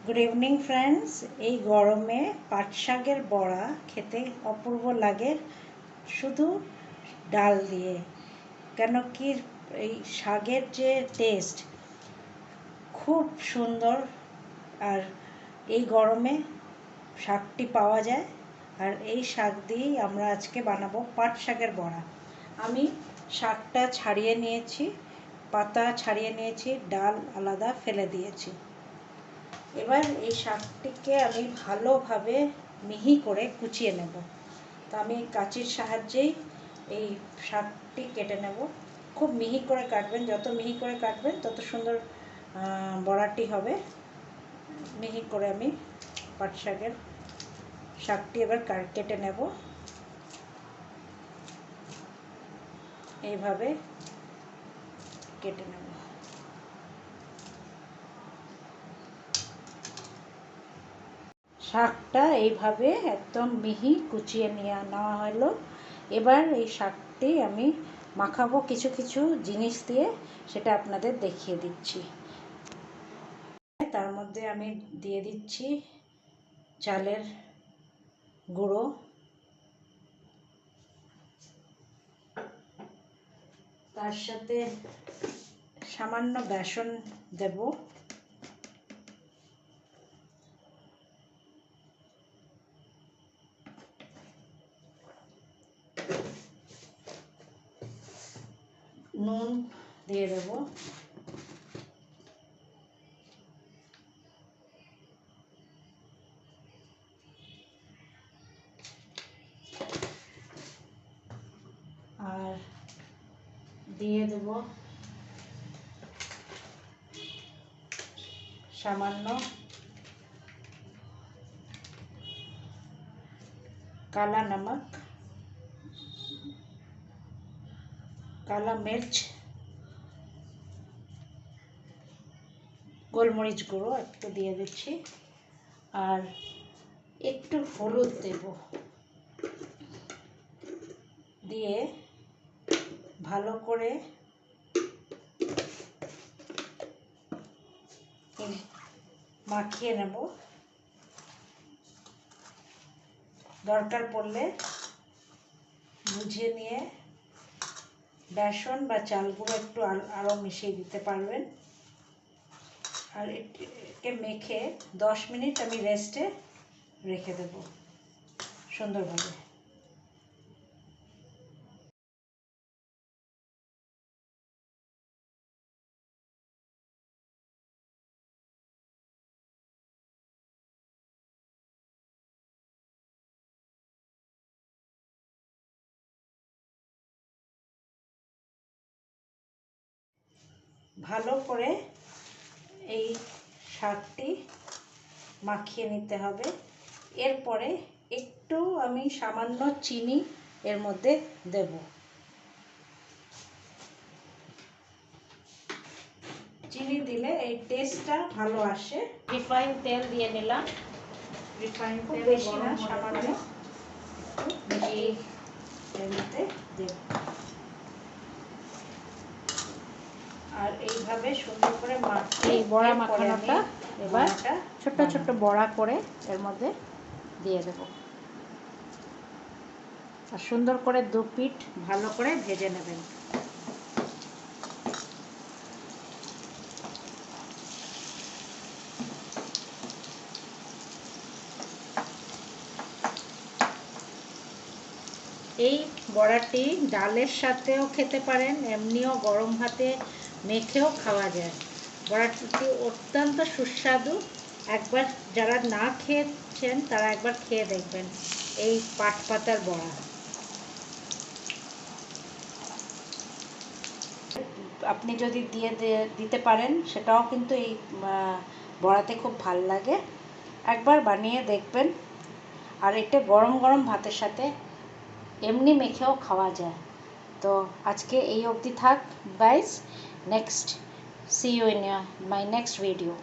Good evening friends. এই গরমে পাট শাকের বড়া খেতে অপূর্ব লাগে, শুধু ডাল দিয়ে। কেন কি এই শাকের যে টেস্ট খুব সুন্দর, আর এই গরমে শাকটি পাওয়া যায়। আর এই শাক দিয়েই আমরা আজকে বানাবো পাট শাকের বড়া। আমি শাকটা ছাড়িয়ে নিয়েছি, পাতা ছাড়িয়ে নিয়েছি, ডাল আলাদা ফেলে দিয়েছি। এবার এই শাকটিকে আমি ভালোভাবে মিহি করে কুচিয়ে নেব। তো আমি কাঁচির সাহায্যেই এই শাকটি কেটে নেব। খুব মিহি করে কাটবেন, যত মিহি করে কাটবেন তত সুন্দর বড়াটি হবে। মিহি করে আমি পাট শাকটি এবার কেটে নেব। এইভাবে কেটে নেব। শাকটা এইভাবে একদম মিহি কুচিয়ে নেওয়া হলো। এবার এই শাকটি আমি মাখাবো কিছু কিছু জিনিস দিয়ে, সেটা আপনাদের দেখিয়ে দিচ্ছি। তার মধ্যে আমি দিয়ে দিচ্ছি চালের গুঁড়ো, তার সাথে সামান্য বেসন দেব, নুন দিয়ে দেব, আর দিয়ে দেব সামান্য काला नमक, काला मिर्च, গোলমরিচ গুঁড়ো একটু দিয়ে দিচ্ছি, আর একটু হলুদ দেব। দিয়ে ভালো করে মাখিয়ে নেব। দরকার পড়লে বুঝে নিয়ে বেসন বা চাল গুঁড়ো একটু আরও মিশিয়ে দিতে পারবেন। আর একে মেখে 10 মিনিট আমি রেস্টে রেখে দেব সুন্দরভাবে। ভালো করে এই শাকটি মাখিয়ে নিতে হবে। এরপরে একটু আমি সামান্য চিনি এর মধ্যে দেব। চিনি দিলে এই টেস্টটা ভালো আসে। রিফাইন তেল দিয়ে নিলাম। রিফাইন তেল বেশি না, সামান্য এই এর মধ্যে দেব। আর এইভাবে সুন্দর করে এই বড়া মাখানোটা এবার ছোট ছোট বড়া করে এর মধ্যে দিয়ে দেব। আর সুন্দর করে দু পিঠ ভালো করে ভেজে নেবেন। এই বড়াটি ডালের সাথেও খেতে পারেন, এমনিও গরম ভাতে মেখেও খাওয়া যায়। বড়াটি অত্যন্ত সুস্বাদু। একবার যারা না খেয়েছেন তারা একবার খেয়ে দেখবেন এই পাট পাতার বড়া। আপনি যদি দিতে পারেন সেটাও কিন্তু এই বড়াতে খুব ভাল লাগে। একবার বানিয়ে দেখবেন। আর এটা গরম গরম ভাতের সাথে এমনি মেখেও খাওয়া যায়। তো আজকে এই অবধি থাক guys. Next see you in my next video.